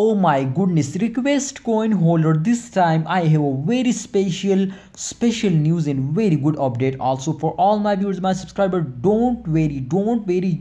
Oh my goodness, request coin holder, this time I have a very special news and very good update also for all my viewers, my subscribers. Don't worry,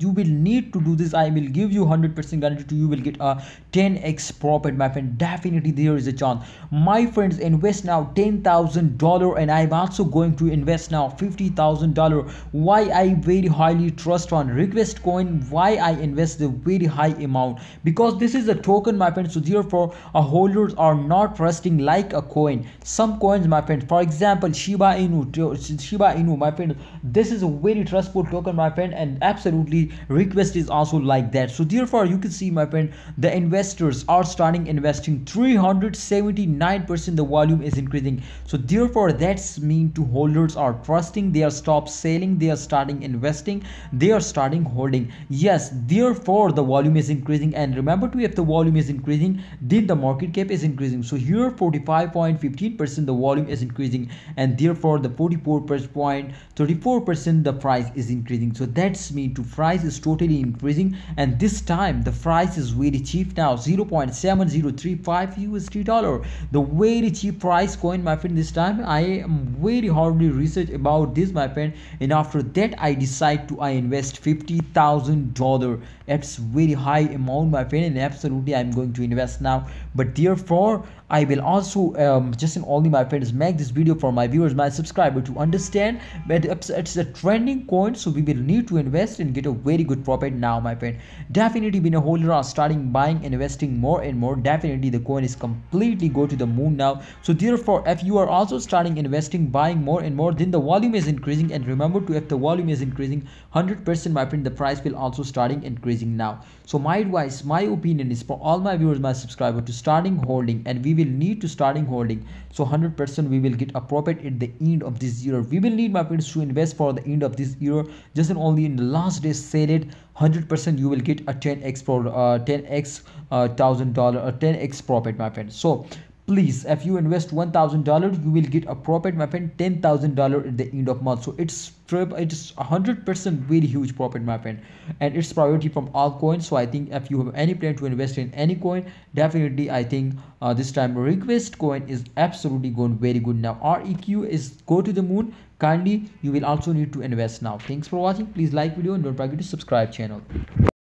you will need to do this. I will give you 100% guarantee you will get a 10x profit, my friend. Definitely there is a chance. My friends, invest now $10,000 and I'm also going to invest now $50,000. Why I very highly trust on request coin, why I invest the very high amount, because this is a token, my friend. So therefore holders are not trusting like a coin. Some coins, my friend, for example Shiba Inu, my friend, this is a very trustful token, my friend, and absolutely request is also like that. So therefore you can see, my friend, the investors are starting investing 379%, the volume is increasing. So therefore that's mean to holders are trusting, they are stop selling, they are starting investing, they are starting holding. Yes, therefore the volume is increasing. And remember to, if the volume is increasing, then the market cap is increasing. So here 45.15% the volume is increasing, and therefore the 44.34% the price is increasing. So that's mean to price is totally increasing, and this time the price is very cheap now, 0.7035 USD dollar, the very cheap price coin, my friend. This time I am very hardly research about this, my friend, and after that I decide to I invest $50,000. It's very high amount, my friend, and absolutely I'm going to invest now. But therefore I will also just in only, my friends, make this video for my viewers, my subscriber, to understand that it's a trending coin, so we will need to invest and get a very good profit now, my friend. Definitely when a holder are starting buying, investing more and more, definitely the coin is completely go to the moon now. So therefore if you are also starting investing, buying more and more, then the volume is increasing. And remember to, if the volume is increasing 100%, my friend, the price will also starting increasing now. So my advice, my opinion is for all my viewers, my subscriber, to starting holding, and we will need to starting holding. So 100% we will get a profit at the end of this year. We will need, my friends, to invest for the end of this year. Just and only in the last day sell it, 100% you will get a 10x for $10x $1,000 10x profit, my friend. So please, if you invest $1,000, you will get a profit, my friend, $10,000 at the end of month. So it's 100% very huge profit, my friend, and it's priority from all coins. So I think if you have any plan to invest in any coin, definitely I think this time request coin is absolutely going very good now. REQ is go to the moon. Kindly you will also need to invest now. Thanks for watching. Please like video and don't forget to subscribe channel.